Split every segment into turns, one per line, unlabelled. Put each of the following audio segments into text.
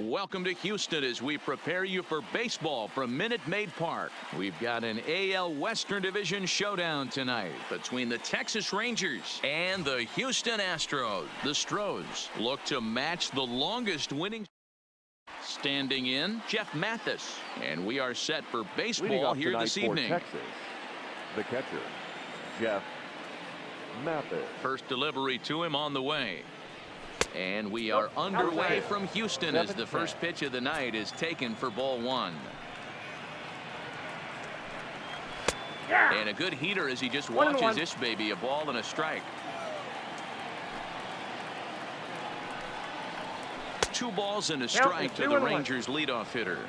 Welcome to Houston as we prepare you for baseball from Minute Maid Park. We've got an AL Western Division showdown tonight between the Texas Rangers and the Houston Astros. The Stros look to match the longest winning. Standing in, Jeff Mathis. And we are set for baseball here this evening.
Texas, the catcher, Jeff Mathis.
First delivery to him on the way. And we are underway from Houston as the first pitch of the night is taken for ball one. And a good heater as he just watches this baby, a ball and a strike. 2 balls and a strike to the Rangers leadoff hitter.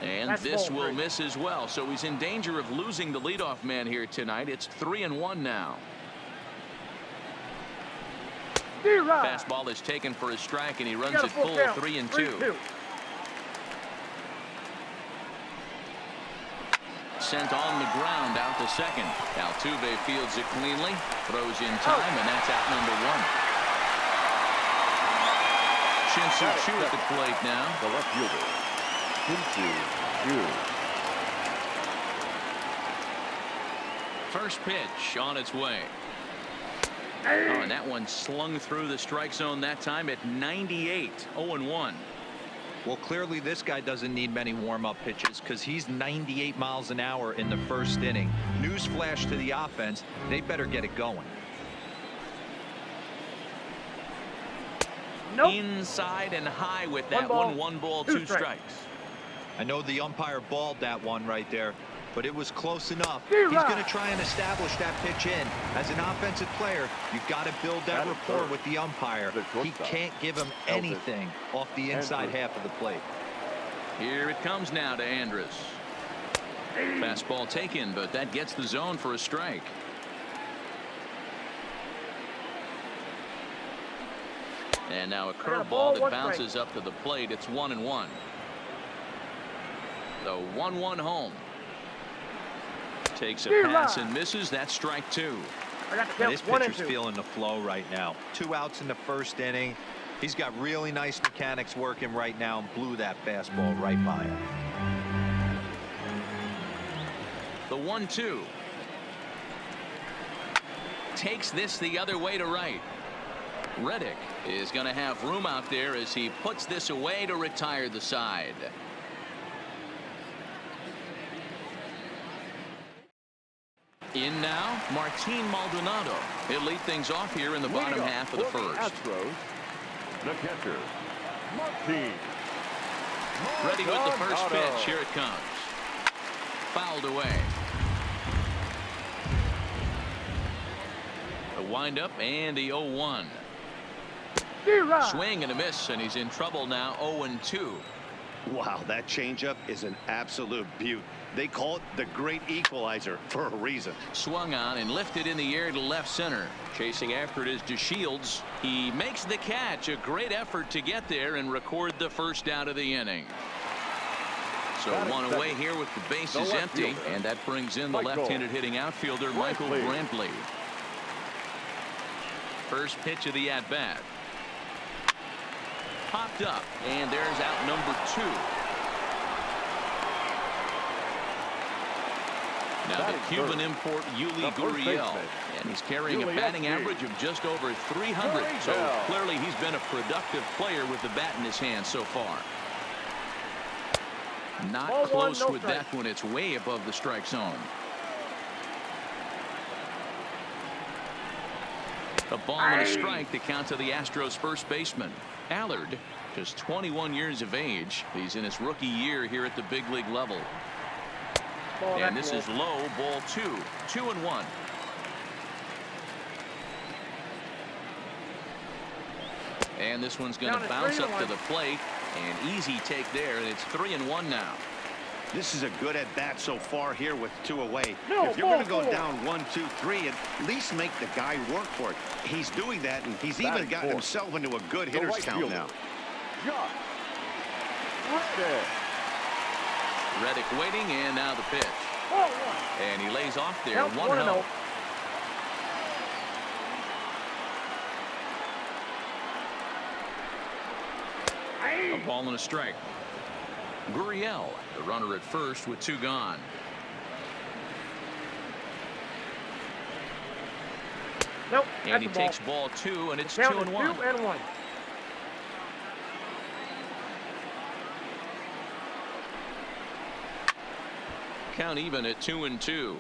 And this will miss as well, so he's in danger of losing the leadoff man here tonight. It's 3-1 now. Fastball is taken for a strike, and he runs it full 3-2. Sent on the ground out to second. Altuve fields it cleanly, throws in time, and that's out number 1. Shin-Soo Choo at the plate now.
The left fielder.
First pitch on its way. Oh, and that one slung through the strike zone that time at 98. 0-1.
Well, clearly this guy doesn't need many warm-up pitches because he's 98 miles an hour in the first inning. Newsflash to the offense, they better get it going.
Inside and high with that one. 1 ball, 2 strikes.
I know the umpire balled that one right there, but it was close enough. He's going to try and establish that pitch in. As an offensive player, you've got to build that rapport with the umpire. He can't give him anything off the inside half of the plate.
Here it comes now to Andrus. Fastball taken, but that gets the zone for a strike. And now a curveball that bounces up to the plate. It's 1-1. The 1-1 home. Takes a pass and misses. That's strike 2.
This pitcher's feeling the flow right now. 2 outs in the first inning. He's got really nice mechanics working right now and blew that fastball right by him.
The 1-2. Takes this the other way to right. Reddick is going to have room out there as he puts this away to retire the side. In now, Martin Maldonado. He'll lead things off here in the bottom half of the first.
Astros, the catcher, Martin.
Ready with the first pitch. Here it comes. Fouled away. The windup and the 0-1. Swing and a miss, and he's in trouble now. 0-2.
Wow, that changeup is an absolute beaut. They call it the great equalizer for a reason.
Swung on and lifted in the air to left center. Chasing after it is DeShields. He makes the catch. A great effort to get there and record the first out of the inning. So one away here with the bases empty, and that brings in the left-handed hitting outfielder Michael Brantley. First pitch of the at-bat. Popped up, and there's out number 2. Now the Cuban import Yuli Gurriel, and he's carrying a batting average of just over 300. So clearly he's been a productive player with the bat in his hand so far. Not close with that one. It's way above the strike zone. A ball and a strike to count to the Astros first baseman. Allard, just 21 years of age. He's in his rookie year here at the big league level. And this is low, ball 2. 2-1. And this one's going to bounce up to the plate. An easy take there, and it's 3-1 now.
This is a good at bat so far here with 2 away. If you're going to go down 1, 2, 3, at least make the guy work for it. He's doing that, and he's even gotten himself into a good hitter's count now.
Reddick waiting, and now the pitch. And he lays off there. 1-0. Ball and a strike. Gurriel, the runner at first with 2 gone.
Nope.
And he takes ball 2, and it's 2
Count
and
is
1.
2 and 1.
Count even at 2 and 2.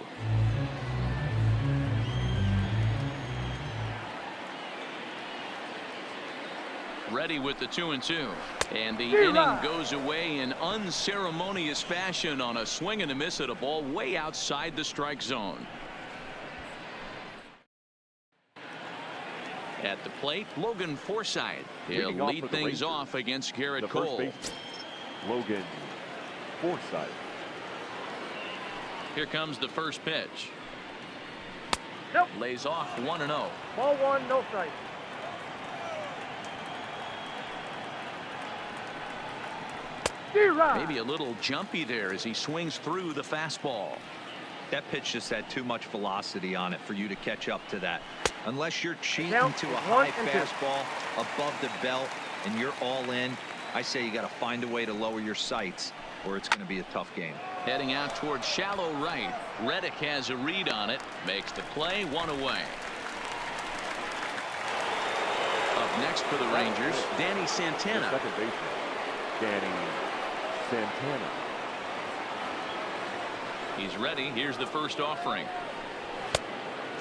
Ready with the 2 and 2. And the inning goes away in unceremonious fashion on a swing and a miss at a ball way outside the strike zone. At the plate, Logan Forsythe. He'll lead things off against Garrett Cole.
Logan Forsythe.
Here comes the first pitch.
Nope.
Lays off 1-0.
Ball 1, no strike.
Maybe a little jumpy there as he swings through the fastball.
That pitch just had too much velocity on it for you to catch up to that. Unless you're cheating
Count
to a
is
high
1 and 2.
fastball above the belt and you're all in, I say you got to find a way to lower your sights or it's going to be a tough game.
Heading out towards shallow right. Reddick has a read on it. Makes the play, 1 away. Up next for the Rangers, Danny Santana.
Second baseman, Danny Santana.
He's ready. Here's the first offering.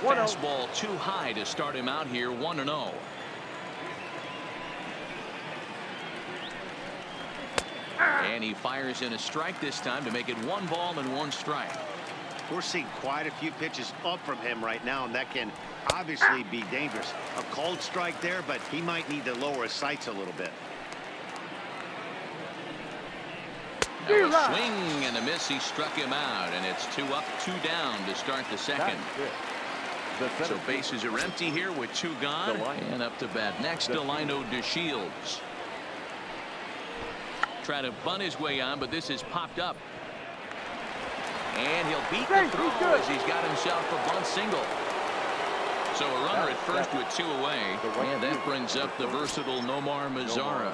1-0.
Fastball too high to start him out here, 1-0. And he fires in a strike this time to make it 1 ball and 1 strike.
We're seeing quite a few pitches up from him right now, and that can obviously be dangerous. A cold strike there, but he might need to lower his sights a little bit.
Now a swing and a miss. He struck him out, and it's 2 up, 2 down to start the second. So bases are empty here with 2 gone. And up to bat next, Delino DeShields. Try to bunt his way on, but this is popped up. And he'll beat the throw as he's got himself a bunt single. So a runner at first with 2 away. And that brings up the versatile Nomar Mazara.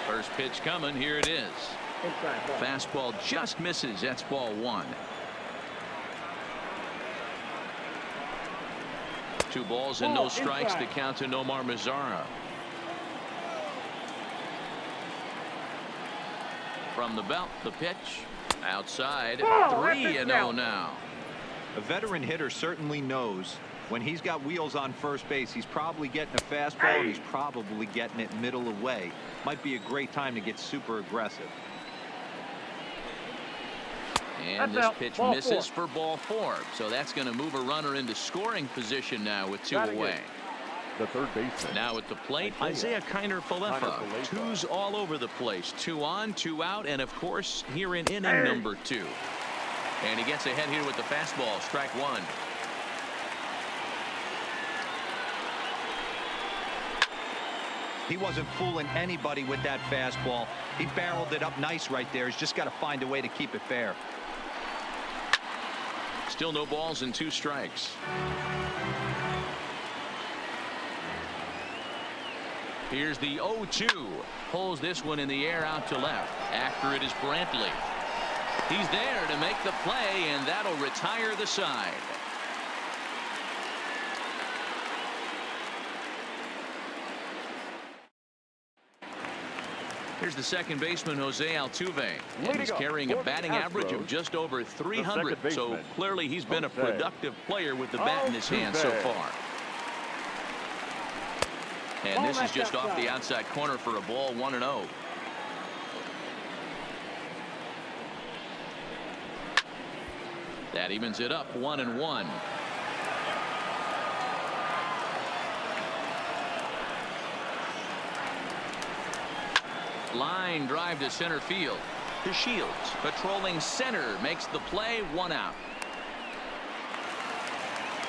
First pitch coming. Here it is. Fastball just misses. That's ball 1. 2 balls and no strikes to count to Nomar Mazara. From the belt, the pitch outside. 3-0 now.
A veteran hitter certainly knows when he's got wheels on first base, he's probably getting a fastball and he's probably getting it middle away. Might be a great time to get super aggressive.
And this pitch misses for ball 4. So that's going to move a runner into scoring position now with 2 away.
The third baseman.
Now at the plate, Isaiah Kiner-Falefa. 2's all over the place. 2 on, 2 out, and of course here in inning number 2. And he gets ahead here with the fastball. Strike 1.
He wasn't fooling anybody with that fastball. He barreled it up nice right there. He's just got to find a way to keep it fair.
Still no balls and 2 strikes. Here's the 0-2. Pulls this one in the air out to left. After it is Brantley. He's there to make the play, and that'll retire the side. Here's the second baseman, Jose Altuve. And he's carrying a batting average of just over 300. So clearly he's been a productive player with the bat in his hand so far. And this is just off the outside corner for a ball, 1-0. That evens it up, 1-1. Line drive to center field. DeShields patrolling center makes the play, 1 out.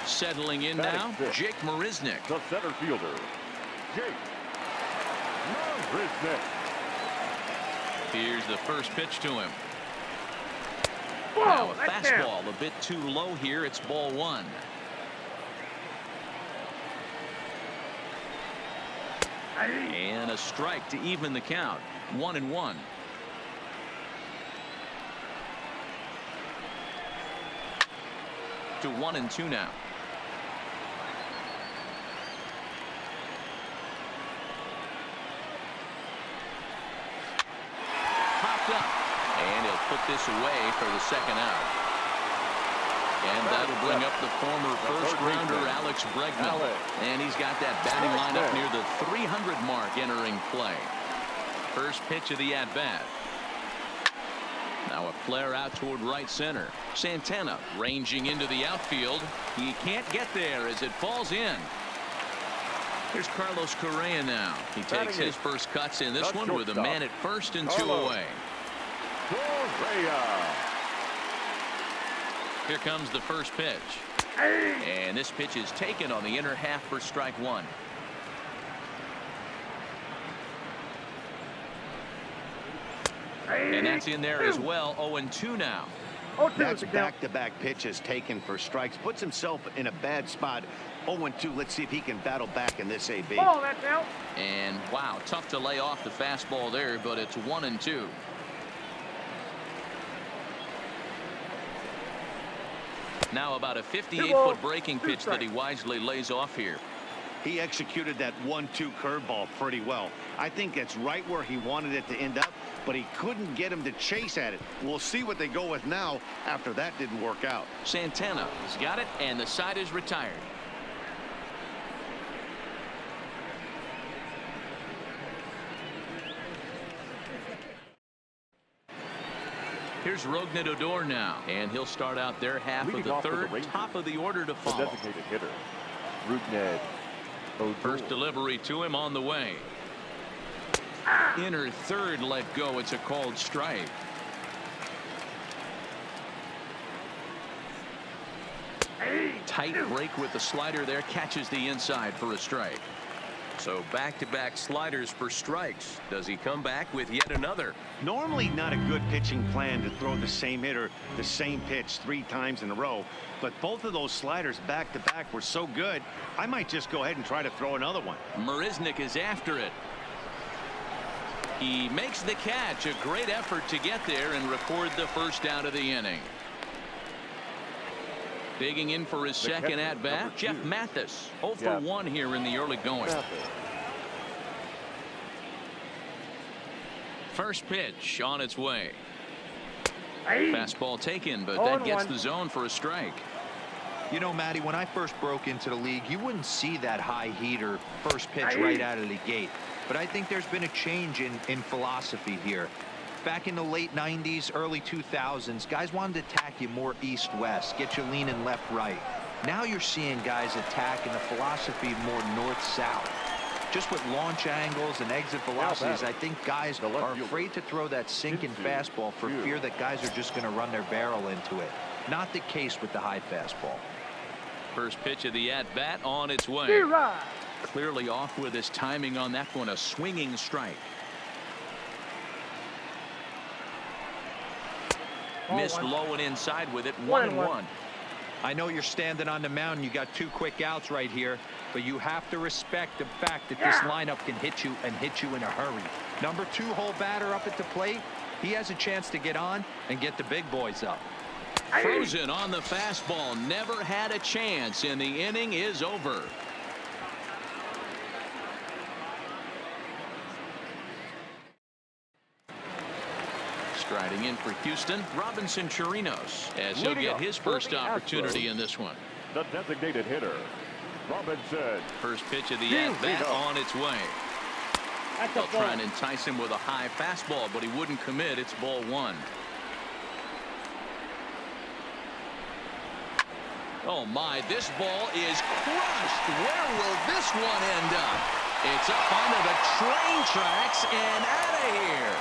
Settling in now, Jake Marisnick.
The center fielder, Jake Marisnick.
Here's the first pitch to him. Now a fastball a bit too low here. It's ball 1. And a strike to even the count. 1-1. To 1-2 now. Popped up. And he'll put this away for the second out. And that'll bring up the former first-rounder Alex Bregman. And he's got that batting lineup near the 300 mark entering play. First pitch of the at-bat. Now a flare out toward right center. Santana ranging into the outfield. He can't get there as it falls in. Here's Carlos Correa now. He takes his first cuts in this one with a man at first and 2 away.
Correa.
Here comes the first pitch. And this pitch is taken on the inner half for strike one. And that's in there as well. 0-2 now.
That's back-to-back pitches taken for strikes. Puts himself in a bad spot. 0-2. Let's see if he can battle back in this AB.
Oh, that's out.
And wow, tough to lay off the fastball there, but it's 1-2. Now about a 58-foot breaking pitch that he wisely lays off here.
He executed that 1-2 curveball pretty well. I think it's right where he wanted it to end up, but he couldn't get him to chase at it. We'll see what they go with now after that didn't work out.
Santana has got it, and the side is retired. Here's Rougned Odor now, and he'll start out their half of the third, top of the order to follow.
The designated hitter, Rougned Odor.
First delivery to him on the way. Inner third let go. It's a called strike. Tight break with the slider there, catches the inside for a strike. So back-to-back sliders for strikes. Does he come back with yet another?
Normally not a good pitching plan to throw the same hitter the same pitch 3 times in a row, but both of those sliders back-to-back were so good, I might just go ahead and try to throw another one.
Marisnick is after it. He makes the catch. A great effort to get there and record the first out of the inning. Digging in for his second at-bat, Jeff Mathis. 0 for 1 here in the early going. First pitch on its way. Fastball taken, but that gets the zone for a strike.
You know, Matty, when I first broke into the league, you wouldn't see that high heater first pitch right out of the gate. But I think there's been a change in philosophy here. Back in the late 90s, early 2000s, guys wanted to attack you more east-west, get you leaning left-right. Now you're seeing guys attack in the philosophy more north-south. Just with launch angles and exit velocities, I think guys are afraid to throw that sinking fastball for fear that guys are just going to run their barrel into it. Not the case with the high fastball.
First pitch of the at-bat on its way. Clearly off with his timing on that one, a swinging strike. Missed low and inside with it. 1-1.
I know you're standing on the mound. You got 2 quick outs right here, but you have to respect the fact that this lineup can hit you and hit you in a hurry. Number 2 hole batter up at the plate. He has a chance to get on and get the big boys up.
Frozen on the fastball. Never had a chance, and the inning is over. Striding in for Houston, Robinson Chirinos, as he'll get his first opportunity in this one.
The designated hitter, Robinson.
First pitch of the at-bat on its way. They'll try and entice him with a high fastball, but he wouldn't commit. It's ball 1. Oh my, this ball is crushed. Where will this one end up? It's up onto the train tracks and out of here.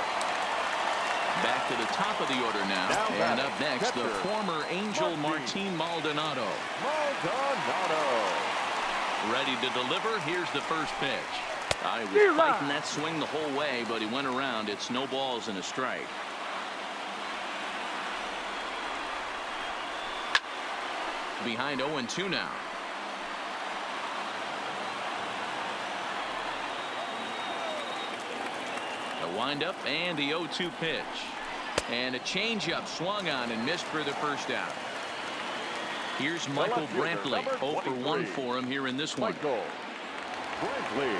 Back to the top of the order now. And up next, the former Angel Martin Maldonado. Ready to deliver. Here's the first pitch. He was fighting that swing the whole way, but he went around. It's no balls and a strike. Behind 0-2 now. The windup and the 0-2 pitch. And a changeup swung on and missed for the first out. Here's Michael Brantley. 0 for 1 for him here in this one.
Brantley.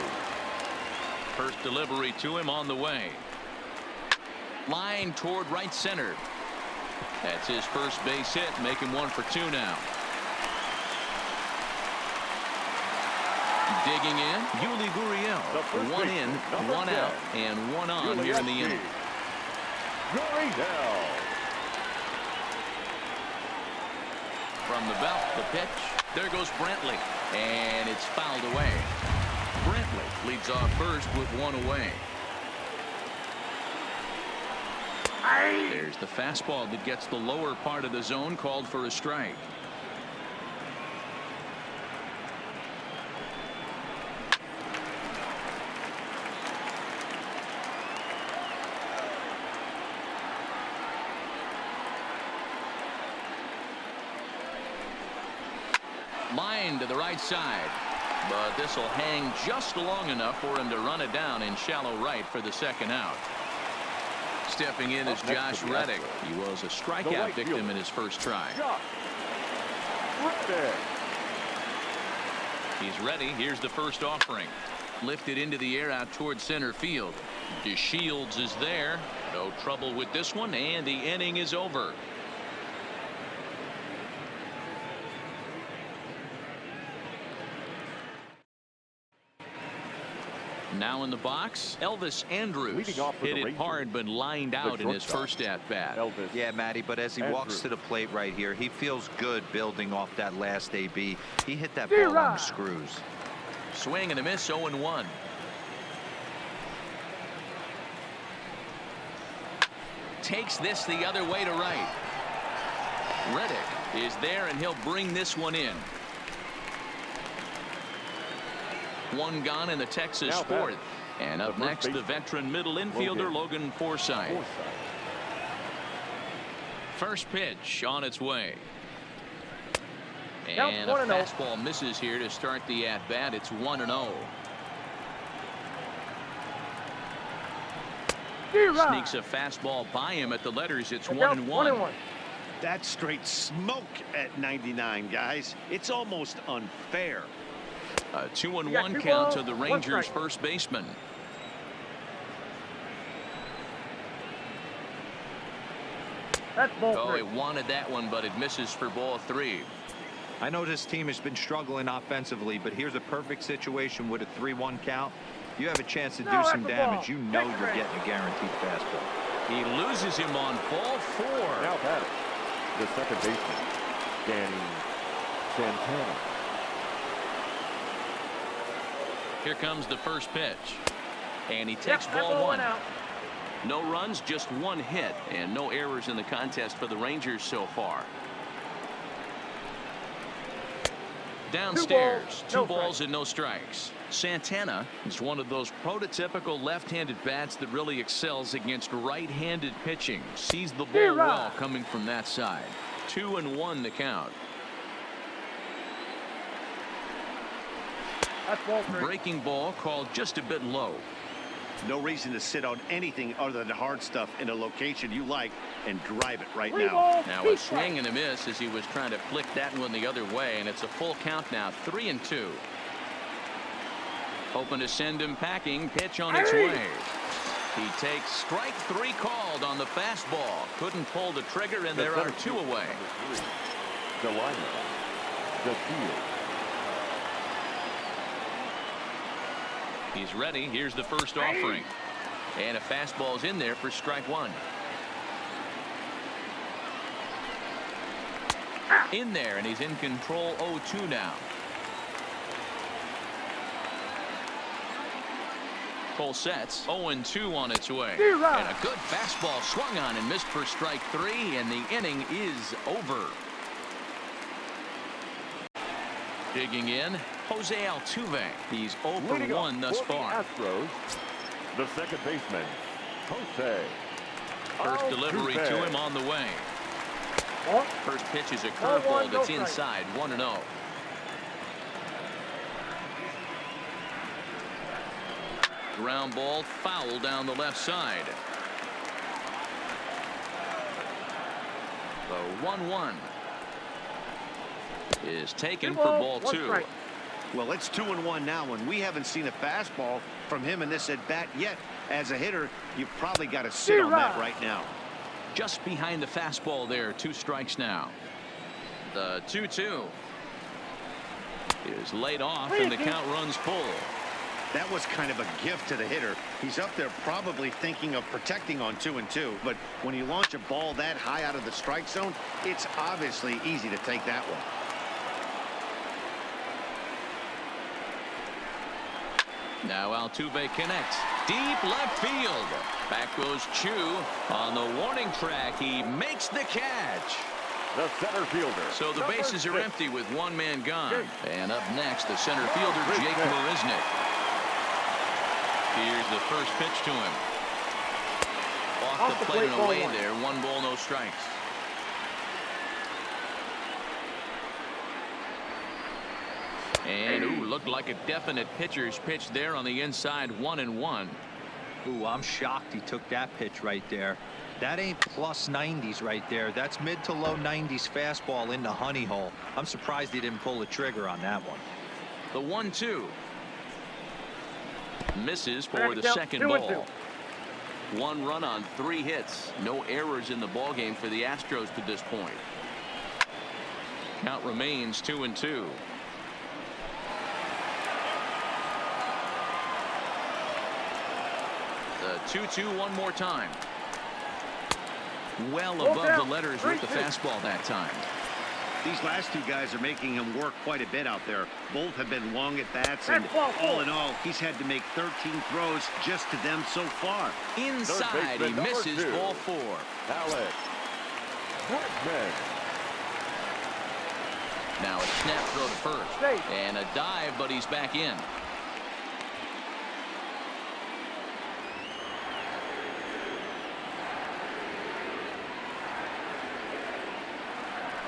First delivery to him on the way. Line toward right center. That's his first base hit, making 1 for 2 now. Digging in, Yuli Gurriel. 1 in, 1 out, and 1 on here in the inning.
Gurriel.
From the belt, the pitch. There goes Brantley, and it's fouled away. Brantley leads off first with 1 away. There's the fastball that gets the lower part of the zone, called for a strike. Line to the right side, but this will hang just long enough for him to run it down in shallow right for the second out. Stepping in is Josh Reddick. He was a strikeout victim in his first try. He's ready. Here's the first offering. Lifted into the air out towards center field. DeShields is there. No trouble with this one, and the inning is over. Now in the box, Elvis Andrus hit it hard but lined out in his first at-bat.
Yeah, Matty, but as he walks to the plate right here, he feels good building off that last AB. He hit that ball on the screws.
Swing and a miss, 0-1. Takes this the other way to right. Reddick is there, and he'll bring this one in. 1 gone in the Texas fourth. And up next, the veteran middle infielder Logan Forsythe. First pitch on its way. And a fastball misses here to start the at-bat. It's 1-0. Sneaks a fastball by him at the letters. It's 1-1.
That's straight smoke at 99, guys. It's almost unfair.
A 2-1 count to the Rangers' first baseman.
That's ball 3.
Oh, he wanted that one, but it misses for ball 3.
I know this team has been struggling offensively, but here's a perfect situation with a 3-1 count. You have a chance to do some damage. You know you're getting a guaranteed fastball.
He loses him on ball 4.
Now batting, the second baseman, Danny Santana.
Here comes the first pitch. And he takes ball 1. No runs, just 1 hit, and no errors in the contest for the Rangers so far. Downstairs, 2 balls and no strikes. Santana is one of those prototypical left-handed bats that really excels against right-handed pitching. Sees the ball well coming from that side. 2-1 the count.
That's ball 3.
Breaking ball called just a bit low.
No reason to sit on anything other than hard stuff in a location you like and drive it right now.
Now a swing and a miss as he was trying to flick that one the other way, and it's a full count now. 3-2. Hoping to send him packing. Pitch on its way. He takes strike 3 called on the fastball. Couldn't pull the trigger, and there are 2 away.
The lineup, the field.
He's ready. Here's the first offering. And a fastball's in there for strike 1. In there, and he's in control. 0-2 now. Full sets. 0-2 on its way. And a good fastball swung on and missed for strike 3, and the inning is over. Digging in, Jose Altuve. He's 0 for 1 thus far.
Astros, the second baseman, Jose.
First delivery to him on the way. First pitch is a curveball that's inside. 1-0. Ground ball foul down the left side. The 1-1 is taken for ball 2.
Strike.
Well, it's 2-1 now, and we haven't seen a fastball from him in this at bat yet. As a hitter, you've probably got to sit on that right now.
Just behind the fastball there. 2 strikes now. The 2-2 is laid off, and the count runs full.
That was kind of a gift to the hitter. He's up there probably thinking of protecting on 2-2, but when you launch a ball that high out of the strike zone, it's obviously easy to take that one.
Now Altuve connects. Deep left field. Back goes Chu on the warning track. He makes the catch.
The center fielder.
So the bases are empty with 1 man gone. And up next, the center fielder, Jake Marisnick. Here's the first pitch to him. Off the plate and away there. 1 ball, no strikes. And looked like a definite pitcher's pitch there on the inside. 1-1.
Ooh, I'm shocked he took that pitch right there. That ain't plus 90s right there. That's mid to low 90s fastball in the honey hole. I'm surprised he didn't pull the trigger on that one.
The 1-2 misses for the second ball. 1 run on 3 hits. No errors in the ballgame for the Astros to this point. Count remains 2-2. The 2-2 one more time. Well above the letters with the fastball that time.
These last 2 guys are making him work quite a bit out there. Both have been long at bats, and all in all, he's had to make 13 throws just to them so far.
Inside, he misses ball 4.
Alex Bregman.
Now a snap throw to first. And a dive, but he's back in.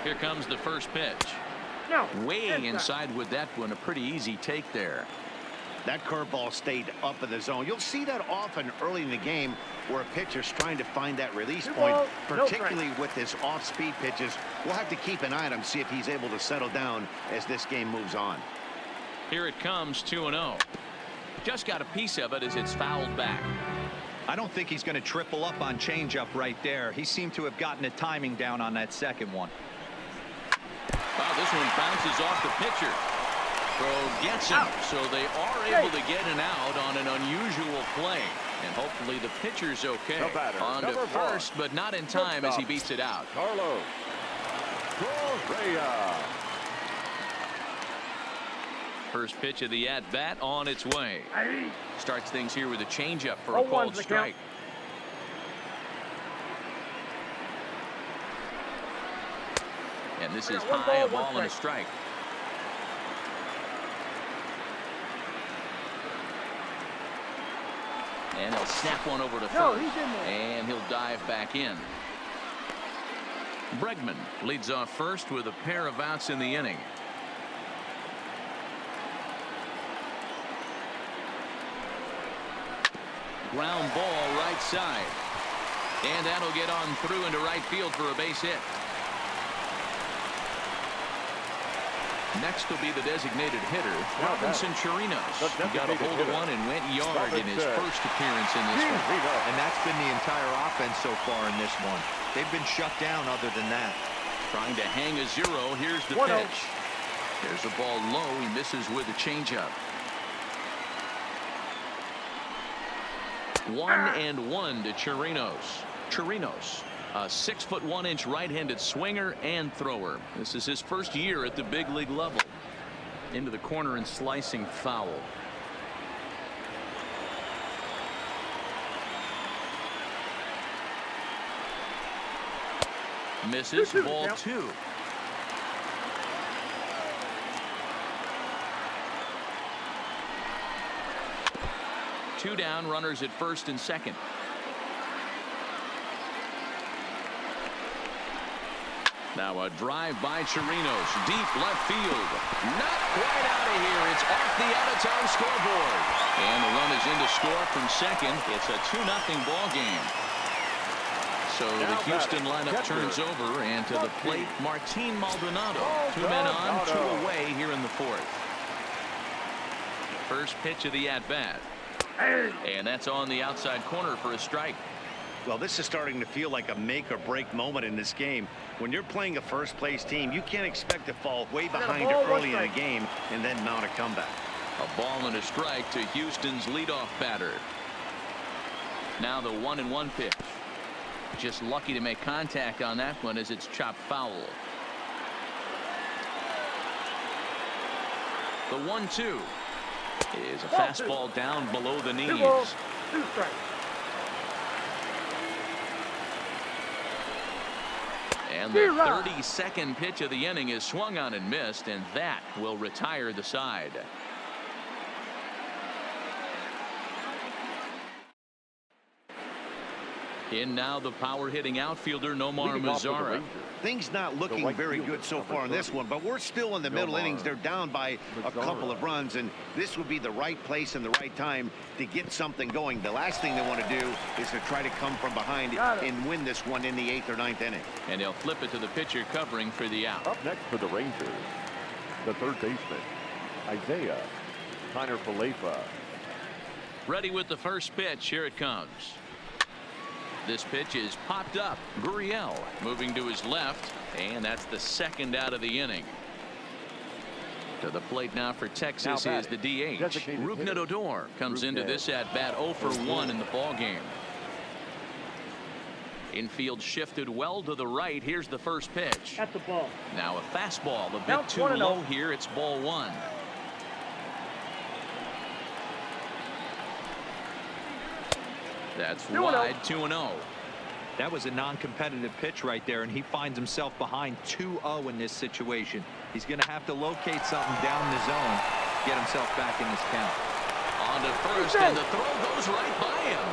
Here comes the first pitch. Way inside with that one. A pretty easy take there.
That curveball stayed up in the zone. You'll see that often early in the game where a pitcher's trying to find that release point, particularly with his off-speed pitches. We'll have to keep an eye on him, see if he's able to settle down as this game moves on.
Here it comes, 2-0. Just got a piece of it as it's fouled back.
I don't think he's going to triple up on changeup right there. He seemed to have gotten the timing down on that second one.
Oh, this one bounces off the pitcher. Throw gets him, so they are able to get an out on an unusual play. And hopefully the pitcher's okay. On to first, but not in time as he beats it out.
Carlos Correa.
First pitch of the at-bat on its way. Starts things here with a changeup for a called strike. And this is high, a ball and a strike. And he'll snap one over to first. And he'll dive back in. Bregman leads off first with a pair of outs in the inning. Ground ball right side. And that'll get on through into right field for a base hit. Next will be the designated hitter, Robinson Chirinos. He got a hold of one and went yard in his first appearance in this one.
And that's been the entire offense so far in this one. They've been shut down other than that.
Trying to hang a 0. Here's the pitch. There's a ball low. He misses with a changeup. 1-1 to Chirinos. Chirinos, a 6'1" right-handed swinger and thrower. This is his first year at the big league level. Into the corner and slicing foul. Misses, ball 2. Two down, runners at first and second. Now a drive by Chirinos, deep left field. Not quite out of here. It's off the out-of-town scoreboard. And the run is in to score from second. It's a 2-0 ball game. So the Houston lineup turns over, and to the plate, Martin Maldonado. 2 men on, 2 away here in the fourth. First pitch of the at-bat. And that's on the outside corner for a strike.
Well, this is starting to feel like a make-or-break moment in this game. When you're playing a first-place team, you can't expect to fall way behind early in the game and then mount a comeback.
A ball and a strike to Houston's leadoff batter. Now the 1-1 pitch. Just lucky to make contact on that one as it's chopped foul. The 1-2 is a fastball down below the knees.
2 strikes.
And the 32nd pitch of the inning is swung on and missed, and that will retire the side. In now the power hitting outfielder Nomar Mazara.
Things not looking very good so far in this one, but we're still in the middle innings. They're down by a couple of runs, and this would be the right place and the right time to get something going. The last thing they want to do is to try to come from behind and win this one in the 8th or 9th inning.
And they'll flip it to the pitcher covering for the out.
Up next for the Rangers, the third baseman, Isaiah Kiner-Falefa.
Ready with the first pitch. Here it comes. This pitch is popped up. Gurriel moving to his left, and that's the second out of the inning. To the plate now for Texas is the DH. Rougned Odor comes into this at bat 0 for 1 in the ball game. Infield shifted well to the right. Here's the first pitch.
That's the ball.
Now a fastball a bit too low here. It's ball 1. That's wide. 2-0.
That was a non-competitive pitch right there, and he finds himself behind 2-0 in this situation. He's going to have to locate something down the zone, get himself back in this count.
On to first, and the throw goes right by him.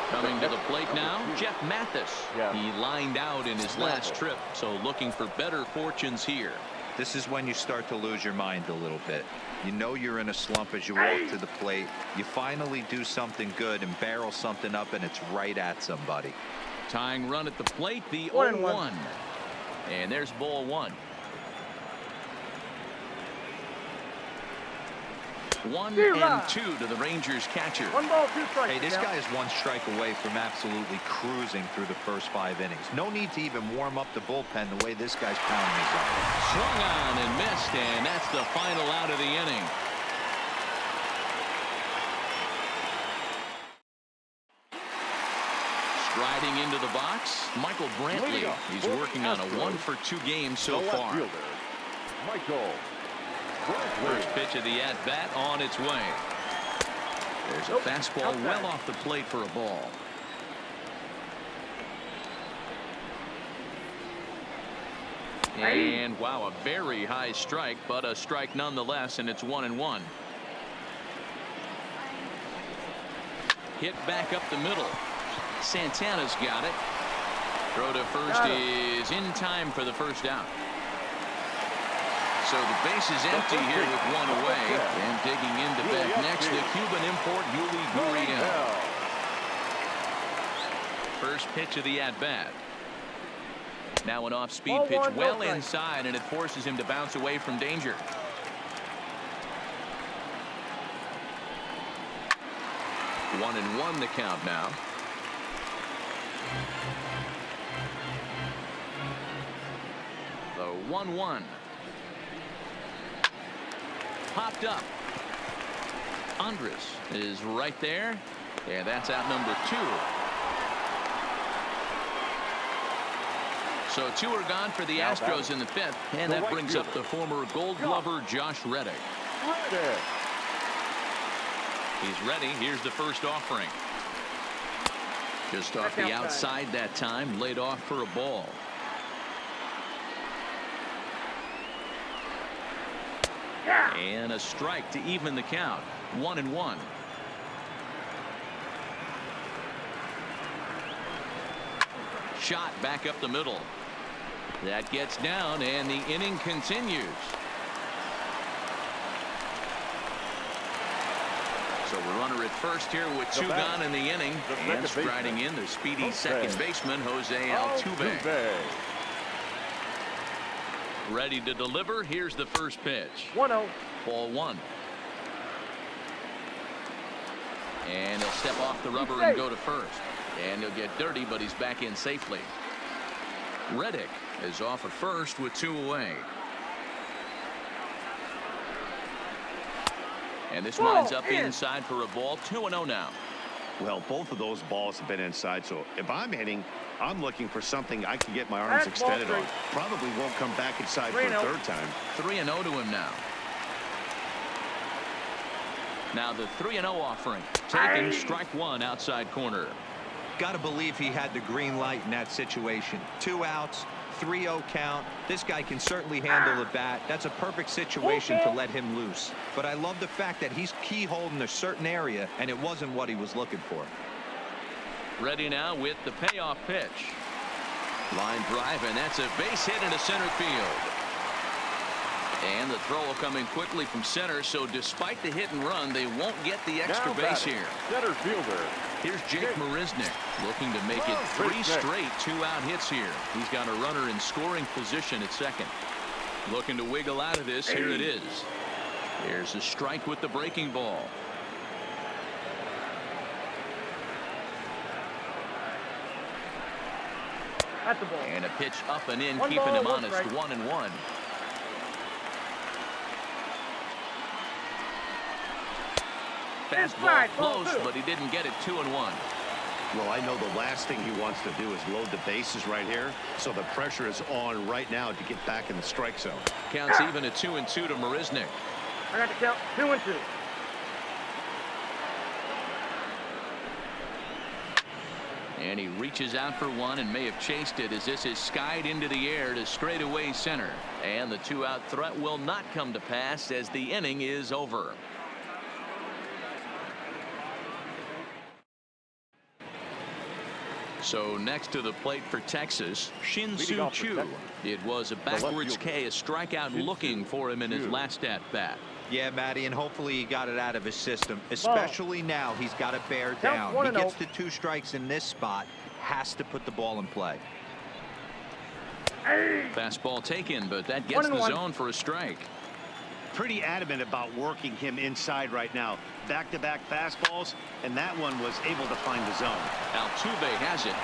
Coming to the plate now, Jeff Mathis. He lined out in his last trip, so looking for better fortunes here.
This is when you start to lose your mind a little bit. You know you're in a slump as you walk to the plate. You finally do something good and barrel something up, and it's right at somebody.
Tying run at the plate, the 0-1. And there's ball 1. 1-2 to the Rangers catcher.
1 ball, 2 strikes.
Hey, this guy is 1 strike away from absolutely cruising through the first 5 innings. No need to even warm up the bullpen the way this guy's pounding his own.
Swung on and missed, and that's the final out of the inning. Striding into the box, Michael Brantley. He's working on a 1 for 2 game so far.
Michael.
First pitch of the at-bat on its way. There's a fastball well off the plate for a ball. And wow, a very high strike, but a strike nonetheless, and it's 1-1. Hit back up the middle. Santana's got it. Throw to first is in time for the first out. So the base is empty here with 1 away. And digging into back next, the Cuban import, Yuli Gurriel. First pitch of the at-bat. Now an off-speed pitch well inside, and it forces him to bounce away from danger. One and 1 the count now. The 1-1. Popped up. Andres is right there, and that's out number 2. So 2 are gone for the Astros in the 5th, and that brings up the former Gold Glover Josh Reddick. He's ready. Here's the first offering. Just off the outside that time, laid off for a ball. And a strike to even the count. 1-1. Shot back up the middle. That gets down, and the inning continues. So the runner at first here with two gone in the inning. And striding in the speedy second baseman, Jose Altuve. Ready to deliver. Here's the first pitch.
1-0.
Ball one. And he'll step off the rubber and go to first. And he'll get dirty, but he's back in safely. Reddick is off at first with two away. And this winds up inside for a ball. 2-0 now.
Well, both of those balls have been inside, so if I'm hitting, I'm looking for something I can get my arms extended on. Probably won't come back inside for a third time.
3-0 to him now. Now the 3-0 offering. Taking strike one outside corner.
Got to believe he had the green light in that situation. 2 outs, 3-0 count. This guy can certainly handle the bat. That's a perfect situation to let him loose. But I love the fact that he's keyholed in a certain area, and it wasn't what he was looking for.
Ready now with the payoff pitch. Line drive, and that's a base hit into center field. And the throw coming quickly from center, so despite the hit and run, they won't get the extra base here.
Center fielder.
Here's Jake Marisnick looking to make it 3 straight 2-out hits here. He's got a runner in scoring position at second. Looking to wiggle out of this. Here it is. Here's a strike with the breaking ball.
At the ball.
And a pitch up and in, keeping him honest. 1-1. Fastball close, but he didn't get it. 2-1.
Well, I know the last thing he wants to do is load the bases right here, so the pressure is on right now to get back in the strike zone.
Counts even at 2-2 to Marisnick.
I got to count 2-2.
And he reaches out for one and may have chased it as this is skied into the air to straightaway center. And the 2-out threat will not come to pass as the inning is over. So next to the plate for Texas, Shin-Soo Choo. It was a backwards K, a strikeout looking for him in his last at-bat.
Yeah, Matty, and hopefully he got it out of his system, especially now he's got to bear down. He gets the 2 strikes in this spot, has to put the ball in play.
Fastball taken, but that gets the zone for a strike.
Pretty adamant about working him inside right now. Back-to-back fastballs, and that one was able to find the zone.
Altuve has it.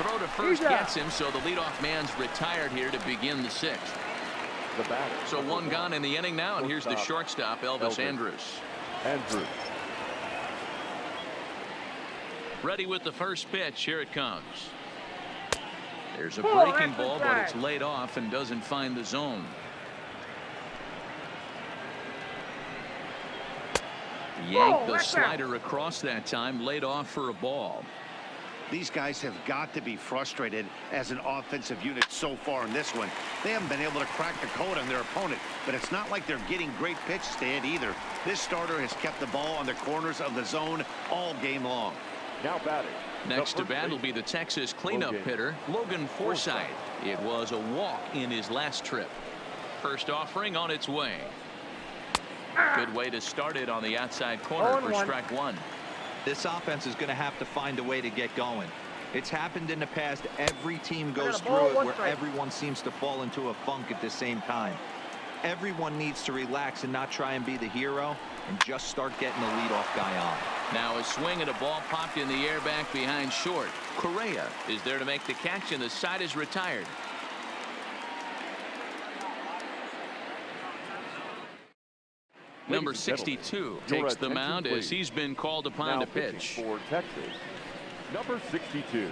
Throw to first gets him, so the leadoff man's retired here to begin the 6th.
The batter.
So 1 gone in the inning now, and here's the shortstop, Elvis Andrus. Ready with the first pitch. Here it comes. There's a breaking ball, but it's laid off and doesn't find the zone. Yanked the slider across that time, laid off for a ball.
These guys have got to be frustrated as an offensive unit so far in this one. They haven't been able to crack the code on their opponent, but it's not like they're getting great pitches to hit either. This starter has kept the ball on the corners of the zone all game long.
Now batting.
Next to bat will be the Texas cleanup hitter, Logan Forsythe. It was a walk in his last trip. First offering on its way. Good way to start it on the outside corner for strike one.
This offense is going to have to find a way to get going. It's happened in the past. Every team goes through it where everyone seems to fall into a funk at the same time. Everyone needs to relax and not try and be the hero and just start getting the leadoff guy on.
Now a swing and a ball popped in the air back behind short. Correa is there to make the catch, and the side is retired. Number 62 takes the mound as he's been called upon to pitch.
For Texas, number 62.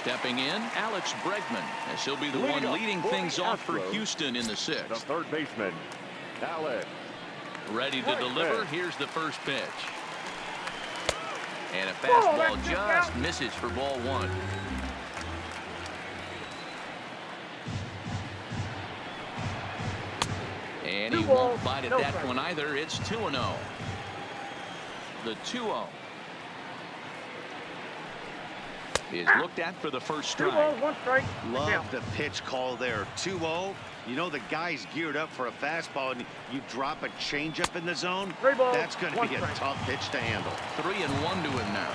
Stepping in, Alex Bregman, as he'll be the one leading things off for Houston in the 6th.
The third baseman, Alex.
Ready to deliver. Here's the first pitch. And a fastball just misses for ball one. And
Two
he
balls,
won't bite at
no
that
strike.
one either. It's 2-0. The 2-0 is looked at for the first
Two
strike.
balls, one strike.
Love the pitch call there. 2-0. You know the guy's geared up for a fastball, and you drop a changeup in the zone.
Three balls,
That's going to
one
be a
strike.
tough pitch to handle.
3-1 to him now.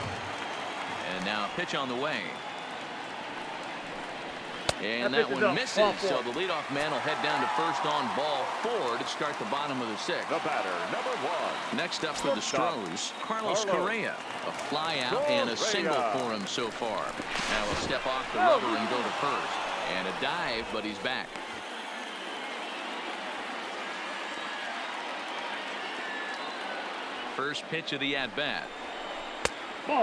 And now pitch on the way. And
That
that
pitch is
one
up.
misses,
Ball
so
four.
the leadoff man will head down to first on ball 4 to start the bottom of the 6th.
The batter, number 1.
Next up for the Stros, Carlos Correa. A fly out and a single for him so far. Now he'll step off the rubber and go to first. And a dive, but he's back. First pitch of the at-bat.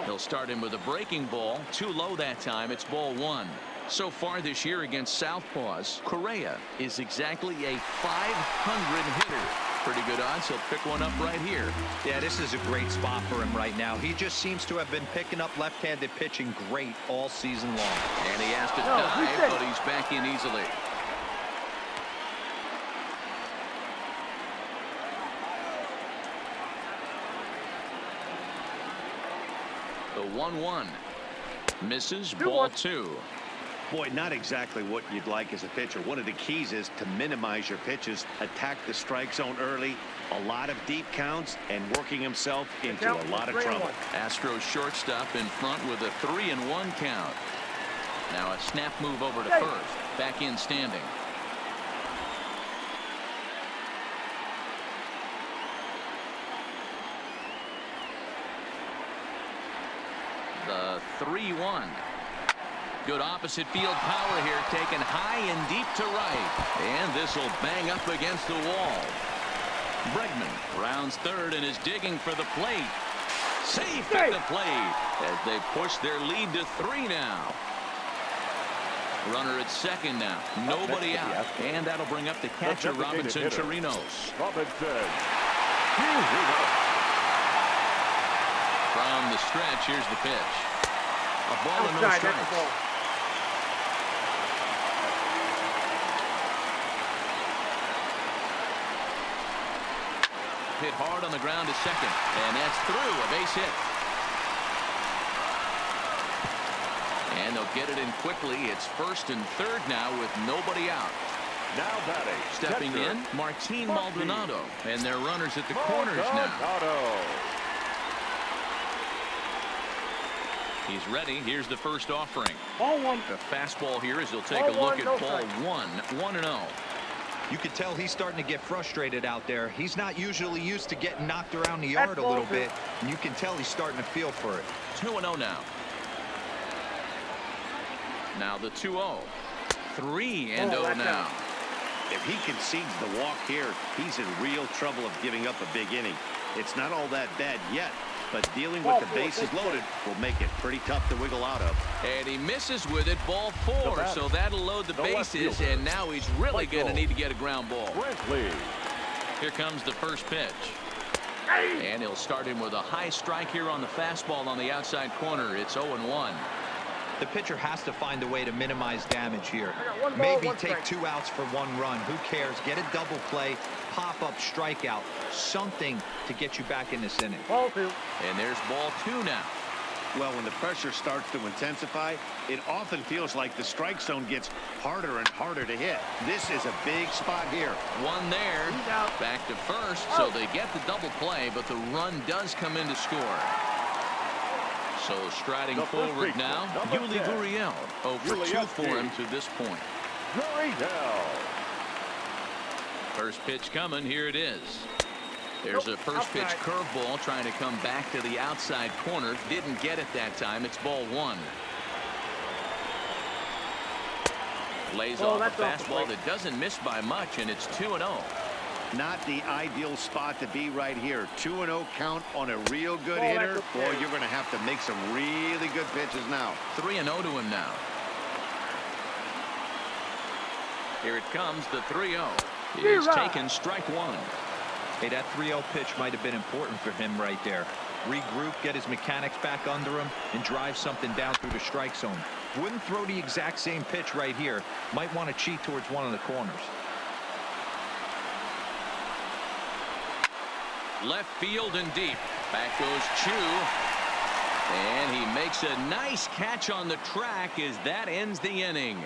He'll start him with a breaking ball. Too low that time. It's ball 1. So far this year against Southpaws, Correa is exactly a .500 hitter. Pretty good odds. He'll pick one up right here.
Yeah, this is a great spot for him right now. He just seems to have been picking up left-handed pitching great all season long.
And he has to dive, but he's back in easily. The 1-1 misses, ball 2.
Boy, not exactly what you'd like as a pitcher. One of the keys is to minimize your pitches, attack the strike zone early, a lot of deep counts, and working himself into a lot of trouble.
Astros shortstop in front with a 3-1 count. Now a snap move over to first. Back in standing. The 3-1. Good opposite field power here, taken high and deep to right. And this will bang up against the wall. Bregman rounds third and is digging for the plate. Safe at the plate as they push their lead to 3 now. Runner at second now. Nobody out. And that'll bring up the catcher, Robinson Chirinos. From the stretch, here's the pitch. A ball and no strikes. Hit hard on the ground to second, and that's through. A base hit. And they'll get it in quickly. It's first and third now with nobody out.
Now batting.
Stepping in, Martin Maldonado. And they're runners at the corners now. He's ready. Here's the first offering.
Ball 1.
The fastball here as he'll take a look at ball 1. 1-0.
You could tell he's starting to get frustrated out there. He's not usually used to getting knocked around the yard a little bit, and you can tell he's starting to feel for it.
2-0 now. Now the 2-0. 3-0 now.
If he concedes the walk here, he's in real trouble of giving up a big inning. It's not all that bad yet, but dealing with the bases loaded will make it pretty tough to wiggle out of.
And he misses with it, ball 4, so that'll load the bases, and now he's really going to need to get a ground ball. Here comes the first pitch. And he'll start him with a high strike here on the fastball on the outside corner. It's 0-1.
The pitcher has to find a way to minimize damage here. Maybe take 2 outs for 1 run. Who cares? Get a double play, pop-up strikeout, something to get you back in this inning.
Ball 2.
And there's ball 2 now.
Well, when the pressure starts to intensify, it often feels like the strike zone gets harder and harder to hit. This is a big spot here.
One there. Back to first, so they get the double play, but the run does come in to score. So striding forward now, Yuli Gurriel. 0 for 2 for him to this point. First pitch coming. Here it is. There's a first pitch curveball trying to come back to the outside corner. Didn't get it that time. It's ball 1. Lays off a fastball that doesn't miss by much, and it's 2-0.
Not the ideal spot to be right here. 2-0 count on a real good hitter. Boy, you're going to have to make some really good pitches now.
3-0 to him now. Here it comes, the 3-0. He's taken strike 1.
Hey, that 3-0 pitch might have been important for him right there. Regroup, get his mechanics back under him, and drive something down through the strike zone. Wouldn't throw the exact same pitch right here. Might want to cheat towards one of the corners.
Left field and deep. Back goes Chu. And he makes a nice catch on the track as that ends the inning.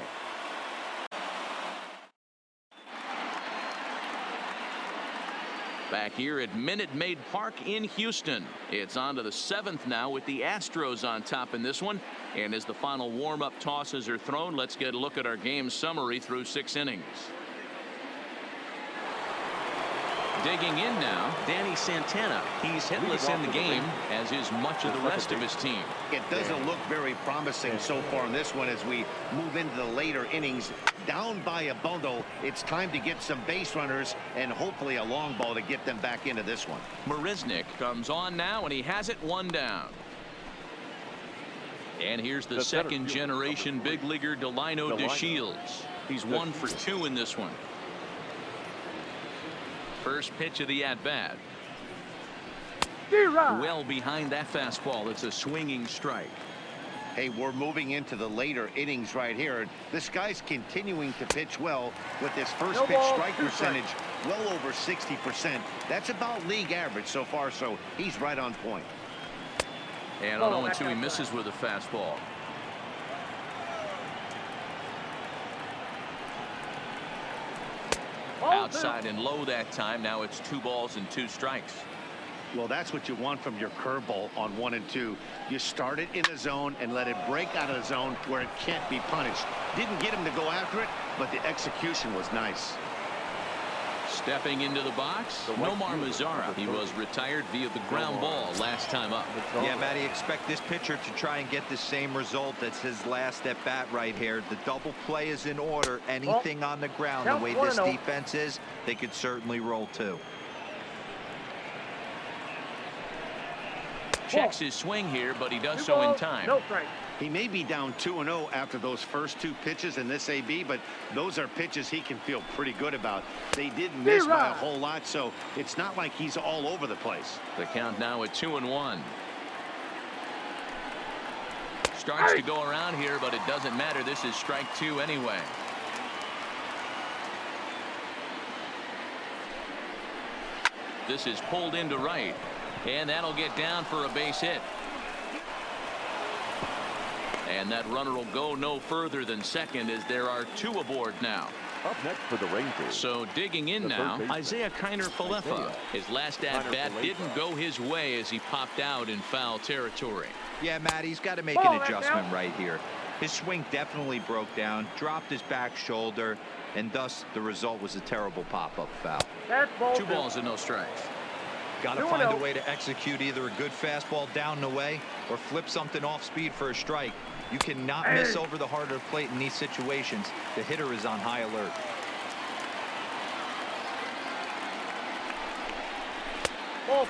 Back here at Minute Maid Park in Houston. It's on to the 7th now with the Astros on top in this one. And as the final warm-up tosses are thrown, let's get a look at our game summary through 6 innings. Digging in now, Danny Santana. He's hitless in the game, as is much of the rest of his team.
It doesn't look very promising so far in this one as we move into the later innings. Down by a bundle, it's time to get some base runners and hopefully a long ball to get them back into this one.
Marisnick comes on now, and he has it 1 down. And here's the second generation big leaguer Delino DeShields. He's 1 for 2 in this one. First pitch of the at-bat. Well behind that fastball. It's a swinging strike.
Hey, we're moving into the later innings right here. This guy's continuing to pitch well with his first pitch strike percentage well over 60%. That's about league average so far, so he's right on point.
And on 0-2, he misses with a fastball. Outside and low that time. Now it's 2 balls and 2 strikes.
Well, that's what you want from your curveball on 1 and 2. You start it in the zone and let it break out of the zone where it can't be punished. Didn't get him to go after it, but the execution was nice.
Stepping into the box, Nomar Mazara. He was retired via the ground ball last time up.
Yeah, Matty, expect this pitcher to try and get the same result as his last at bat right here. The double play is in order. Anything on the ground, the way this defense is, they could certainly roll too.
Checks his swing here, but he does so in time.
No strike.
He may be down 2-0 after those first 2 pitches in this AB, but those are pitches he can feel pretty good about. They did miss by a whole lot, so it's not like he's all over the place.
The count now at 2-1. Starts to go around here, but it doesn't matter. This is strike 2 anyway. This is pulled into right, and that'll get down for a base hit. And that runner will go no further than second as there are 2 aboard now.
Up next for the Rangers.
So digging in now, Isaiah Kiner-Falefa. His last at-bat didn't go his way as he popped out in foul territory.
Yeah, Matt, he's got to make an adjustment right here. His swing definitely broke down, dropped his back shoulder, and thus the result was a terrible pop-up foul.
2 balls and no strikes.
Got to find a way to execute either a good fastball down and away or flip something off speed for a strike. You cannot miss over the heart of the plate in these situations. The hitter is on high alert.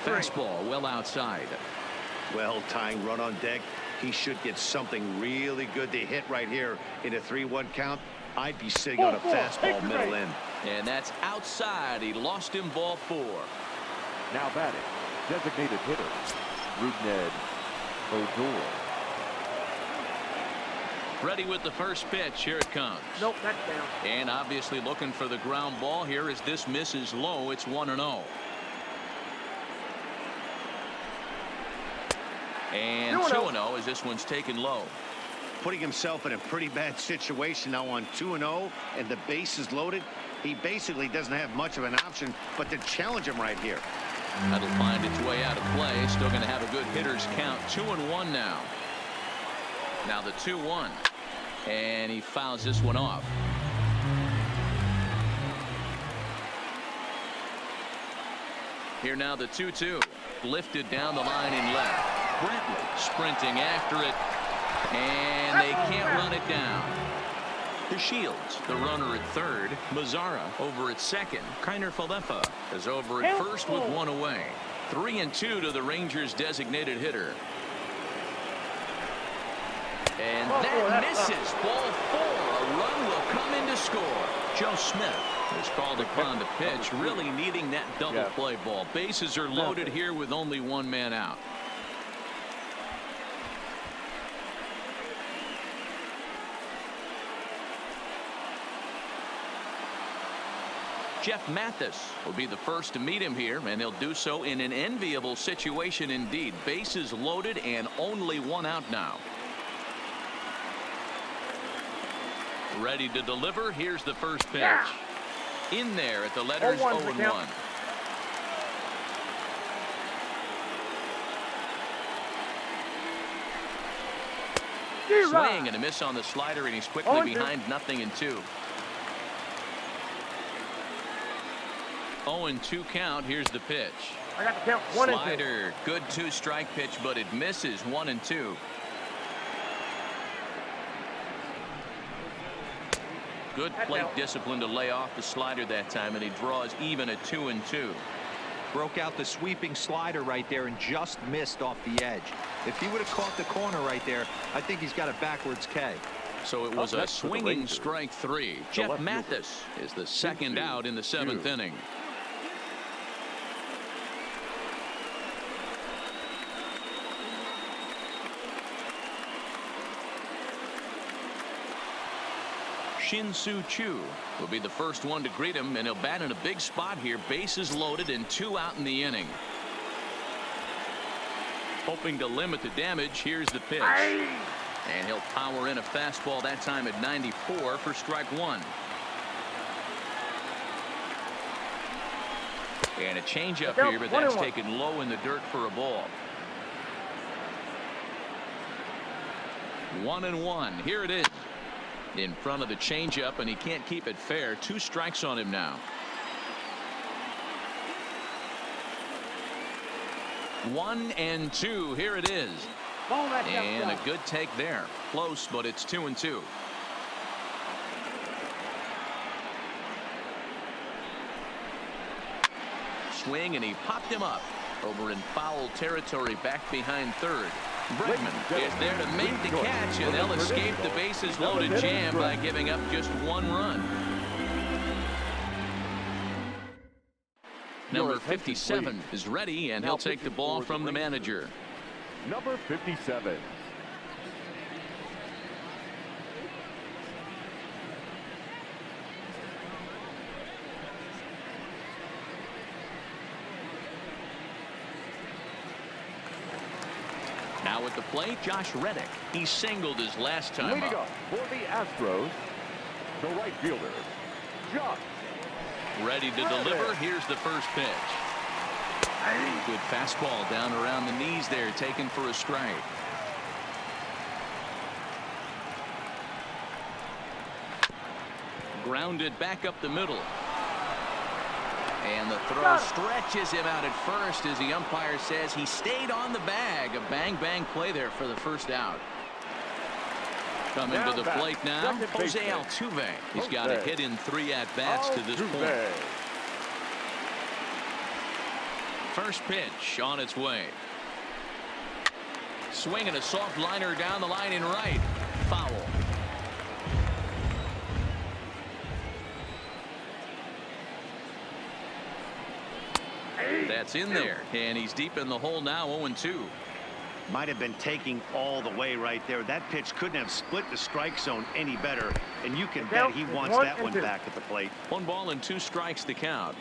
Fastball well outside.
Well, tying run on deck. He should get something really good to hit right here in a 3-1 count. I'd be sitting on a fastball middle in.
And that's outside. He lost him ball 4.
Now batting, designated hitter, Rougned Odor.
Ready with the first pitch. Here it comes.
Nope, that's down.
And obviously looking for the ground ball here as this misses low. It's 1-0. And 2-0 as this one's taken low.
Putting himself in a pretty bad situation now on 2-0 and the base is loaded. He basically doesn't have much of an option but to challenge him right here.
That'll find its way out of play. Still going to have a good hitter's count. 2-1 now. Now the 2-1. And he fouls this one off. Here now the 2-2. Lifted down the line in left. Brentley sprinting after it. And they can't run it down. DeShields, the runner at third. Mazara over at second. Kiner-Falefa is over at first with 1 away. 3-2 to the Rangers' designated hitter. And that misses. Ball 4. A run will come in to score. Joe Smith is called upon to pitch, really needing that double play ball. Bases are loaded here with only 1 man out. Jeff Mathis will be the first to meet him here, and he'll do so in an enviable situation indeed. Bases loaded and only one out now. Ready to deliver. Here's the first pitch. In there at the letters 0-1. Swing and a miss on the slider, and he's quickly behind 0-2. 0-2 count. Here's the pitch.
I got the count. 1-2.
Slider, good 2-strike pitch, but it misses. 1-2. Good plate discipline to lay off the slider that time, and he draws even at 2-2.
Broke out the sweeping slider right there and just missed off the edge. If he would have caught the corner right there, I think he's got a backwards K.
So it was a swinging strike 3. Jeff Mathis is the second out in the 7th inning. Shin-Soo Choo will be the first one to greet him, and he'll bat in a big spot here. Bases loaded and 2 out in the inning. Hoping to limit the damage. Here's the pitch. And he'll power in a fastball that time at 94 for strike 1. And a changeup here, but that's taken low in the dirt for a ball. 1-1. Here it is. In front of the changeup, and he can't keep it fair. 2 strikes on him now. 1-2. Here it is. And a good take there. Close, but it's 2-2. Swing, and he popped him up over in foul territory back behind third. Bregman is there to make the catch, and they'll escape the bases loaded jam by giving up just 1 run. Number 57 is ready, and he'll take the ball from the manager.
Number 57.
Now at the plate, Josh Reddick. He singled his last time
Leading
up.
For the Astros, the right fielder, Josh.
Ready to deliver. Here's the first pitch. Good fastball down around the knees there, taken for a strike. Grounded back up the middle. And the throw stretches him out at first as the umpire says he stayed on the bag. A bang-bang play there for the first out. Coming to the plate now, Jose Altuve. He's got a hit in 3 at-bats to this point. First pitch on its way. Swinging a soft liner down the line in right. Foul. That's in there, and he's deep in the hole now. 0-2.
Might have been taking all the way right there. That pitch couldn't have split the strike zone any better, and you can bet he wants that one back at the plate.
1 ball and 2 strikes to count.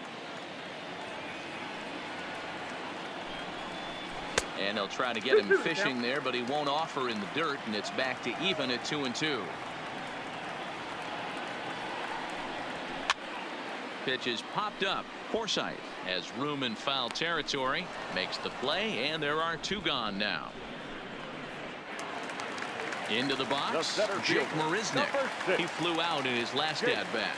And they'll try to get him fishing there, but he won't offer in the dirt, and it's back to even at 2-2. Pitch is popped up. Forsythe has room in foul territory, makes the play, and there are 2 gone now. Into the box, Jake Marisnick. He flew out in his last at-bat.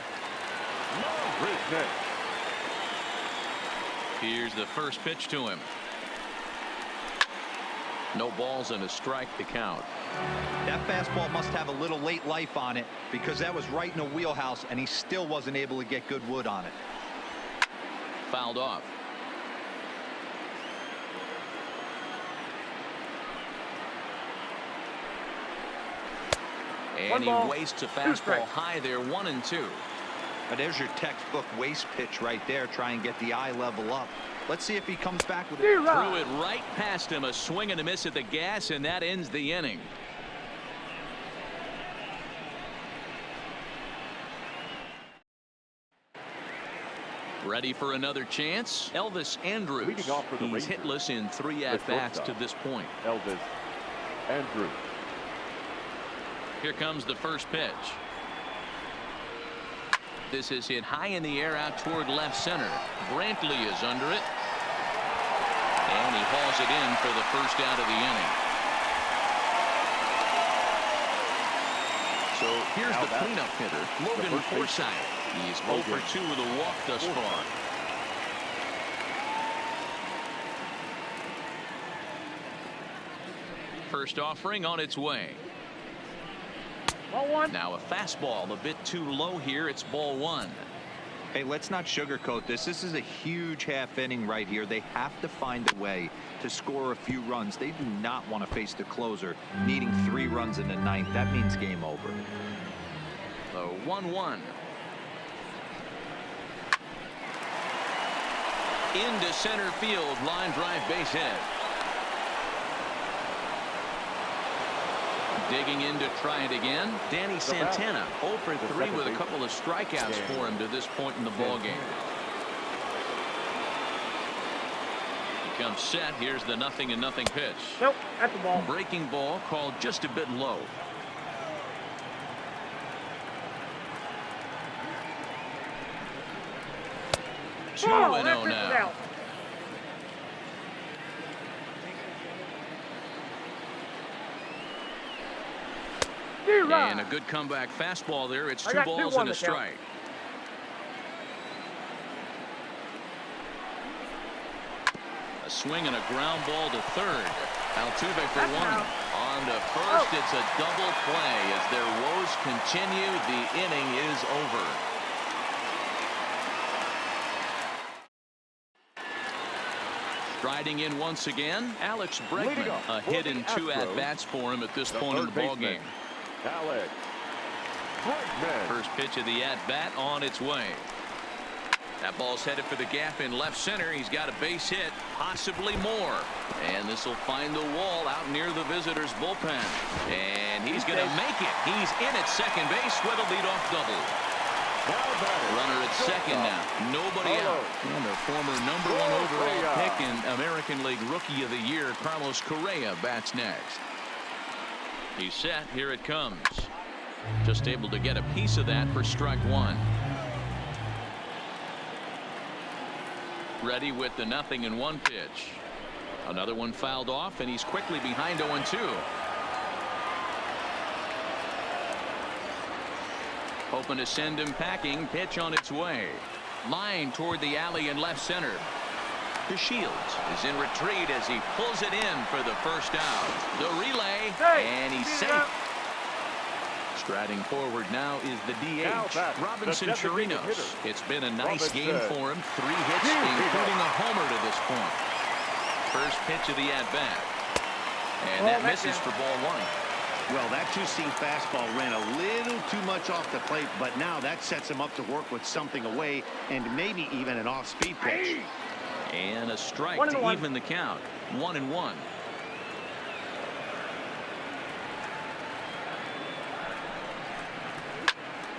Here's the first pitch to him. No balls and a strike to count.
That fastball must have a little late life on it, because that was right in the wheelhouse, and he still wasn't able to get good wood on it.
Fouled off. And he wastes a fastball high there. 1-2.
But there's your textbook waste pitch right there. Try and get the eye level up. Let's see if he comes back with it.
Threw it right past him. A swing and a miss at the gas, and that ends the inning. Ready for another chance? Elvis Andrews.
Leading off for the
He's
Rangers,
hitless in 3 at-bats to this point.
Elvis Andrews.
Here comes the first pitch. This is hit high in the air out toward left center. Brantley is under it. And he hauls it in for the first out of the inning. So here's the cleanup hitter, Logan Forsythe. He's 0 for 2 with a walk thus far. First offering on its way.
Ball 1.
Now a fastball a bit too low here. It's ball 1.
Hey, let's not sugarcoat this. This is a huge half inning right here. They have to find a way to score a few runs. They do not want to face the closer needing 3 runs in the 9th. That means game over.
The 1-1. Into center field, line drive, base hit. Digging in to try it again. Danny Santana 0 for 3 with a couple of strikeouts for him to this point in the ball game. He comes set. Here's the 0-0 pitch.
Nope, at the ball.
Breaking ball called just a bit low.
Oh,
2-0 now. And a good comeback fastball there. It's 2 balls and a strike. A swing and a ground ball to third. Altuve for 1. On to first. It's a double play. As their woes continue, the inning is over. Striding in once again, Alex Bregman. A hit in 2 at-bats for him at this point in the ball game.
Alex Bregman.
First pitch of the at-bat on its way. That ball's headed for the gap in left center. He's got a base hit, possibly more. And this will find the wall out near the visitors' bullpen. And he's going to make it. He's in at second base with a leadoff double. Runner at second now. Nobody out. And the former #1 overall pick in American League Rookie of the Year, Carlos Correa, bats next. He's set. Here it comes. Just able to get a piece of that for strike 1. Ready with the 0-1 pitch. Another one fouled off, and he's quickly behind 0-2. Hoping to send him packing. Pitch on its way. Line toward the alley in left center. The Shields is in retreat as he pulls it in for the first out. The relay, and he's safe. Striding forward now is the DH, Robinson Chirinos. It's been a nice game for him. 3 hits, including a homer to this point. First pitch of the at-bat. And that misses for ball 1.
Well, that 2-seam fastball ran a little too much off the plate, but now that sets him up to work with something away and maybe even an off-speed pitch.
And a strike to even the count. 1-1.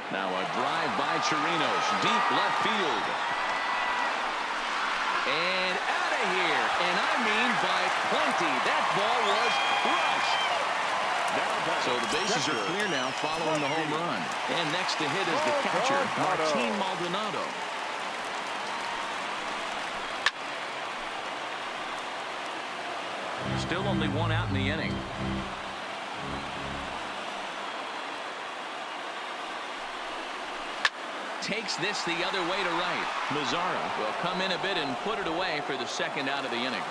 Now a drive by Chirinos, deep left field. And out of here. And I mean by plenty. That ball was crushed. So the bases are clear now following the home run. And next to hit is the catcher, Martin Maldonado. Still only 1 out in the inning. Takes this the other way to right. Mazzara will come in a bit and put it away for the second out of the inning.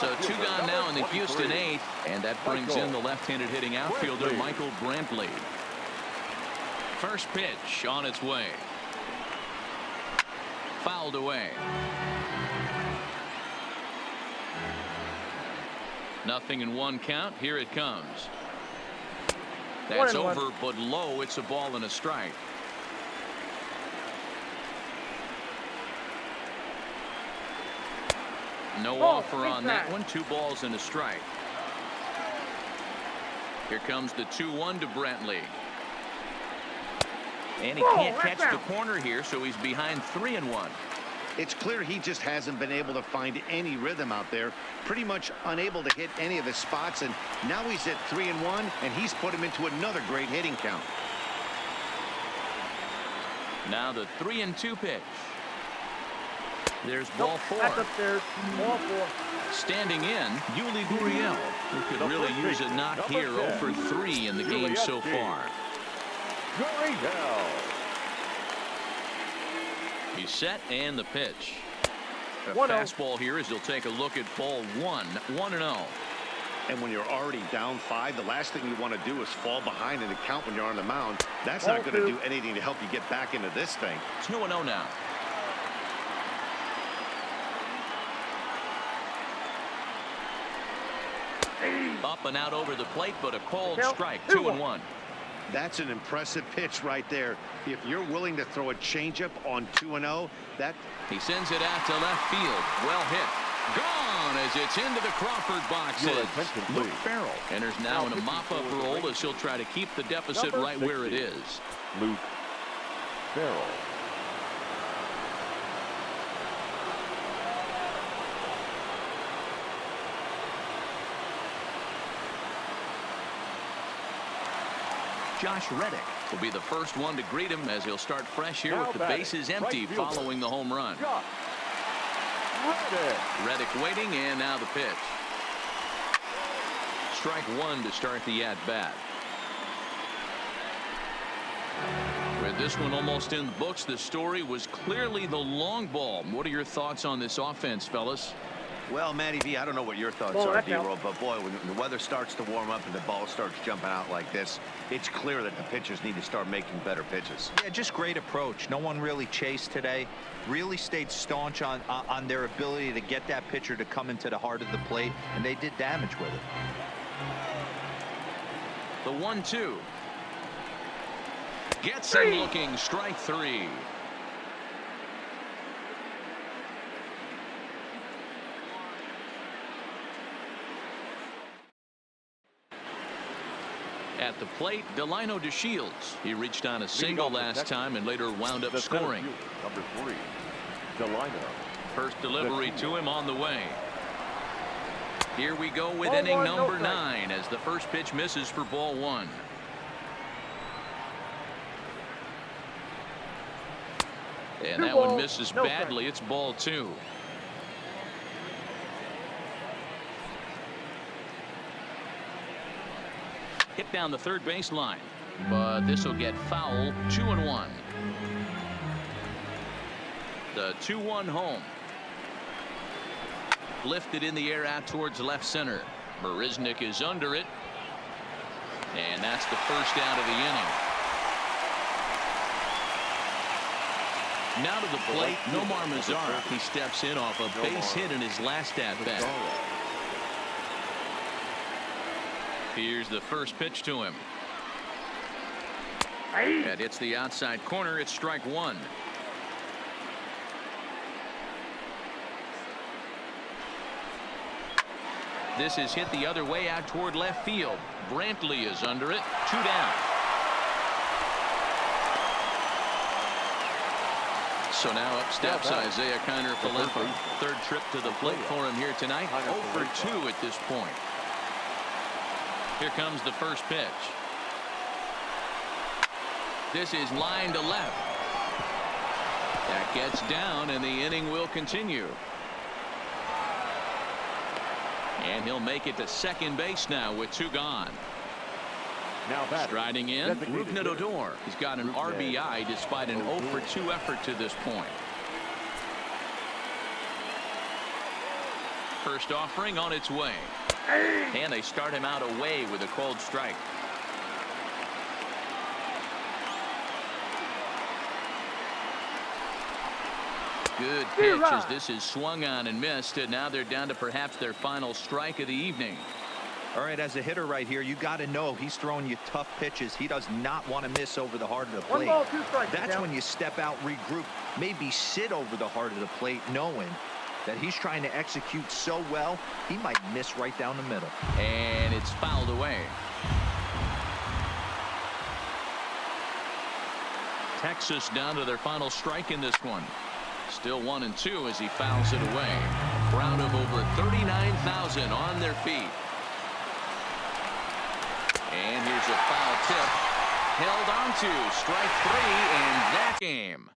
So 2 gone now in the Houston 8th, and that brings in the left-handed hitting outfielder Michael Brantley. First pitch on its way. Fouled away. 0-1 count. Here it comes. That's over, but low. It's a ball and a strike. No offer on that one. 2 balls and a strike. Here comes the 2-1 to Brantley. And he can't catch the corner here, so he's behind 3-1.
It's clear he just hasn't been able to find any rhythm out there. Pretty much unable to hit any of his spots, and now he's at 3-1, and he's put him into another great hitting count.
Now the 3-2 pitch. There's ball 4.
That's upstairs. Ball 4.
Standing in, Yuli Gurriel, who could really use a knock here. 0 for 3 in the game so far. He's set, and the pitch. A fastball here as he'll take a look at ball 1. 1-0.
And when you're already down 5, the last thing you want to do is fall behind in the count when you're on the mound. That's not going to do anything to help you get back into this thing.
2-0 now. Up and out over the plate, but a called strike. 2-1.
That's an impressive pitch right there. If you're willing to throw a changeup on 2-0, that...
He sends it out to left field. Well hit. Gone as it's into the Crawford boxes. Luke Farrell enters now in a mop-up role as he'll try to keep the deficit right where it is.
Luke Farrell.
Josh Reddick will be the first one to greet him as he'll start fresh here with the bases empty following the home run. Reddick waiting, and now the pitch. Strike 1 to start the at-bat. With this one almost in the books, the story was clearly the long ball. What are your thoughts on this offense, fellas?
Well, Matty V, I don't know what your thoughts are, D-Roll, but boy, when the weather starts to warm up and the ball starts jumping out like this, it's clear that the pitchers need to start making better pitches.
Yeah, just great approach. No one really chased today. Really stayed staunch on their ability to get that pitcher to come into the heart of the plate, and they did damage with it.
The 1-2. Gets him looking. Strike 3. At the plate, Delino DeShields. He reached on a single last time and later wound up scoring.
Number 3, Delino.
First delivery to him on the way. Here we go with inning number 9 as the first pitch misses for ball 1. And that one misses badly. It's ball 2. Hit down the third baseline, but this will get foul. 2-1. The 2-1 home. Lifted in the air out towards left center. Marisnick is under it, and that's the first out of the inning. Now to the plate, Nomar Mazara. He steps in off a base hit in his last at bat. Here's the first pitch to him. That hits the outside corner. It's strike 1. This is hit the other way out toward left field. Brantley is under it. 2 down. So now up steps Isaiah Kiner-Falefa. Third trip to the plate for him here tonight. 0 for 2 at this point. Here comes the first pitch. This is line to left. That gets down, and the inning will continue. And he'll make it to second base now with 2 gone.
Now
striding in, Rougned Odor. He's got an RBI despite an 0 for 2 effort to this point. First offering on its way. And they start him out away with a called strike. Good pitch as this is swung on and missed, and now they're down to perhaps their final strike of the evening.
All right, as a hitter right here, you got to know he's throwing you tough pitches. He does not want to miss over the heart of the plate.
1 ball, 2 strikes.
That's when you step out, regroup, maybe sit over the heart of the plate, knowing that he's trying to execute so well, he might miss right down the middle.
And it's fouled away. Texas down to their final strike in this one. Still 1-2 as he fouls it away. Crowd of over 39,000 on their feet. And here's a foul tip. Held on to strike 3 in that game.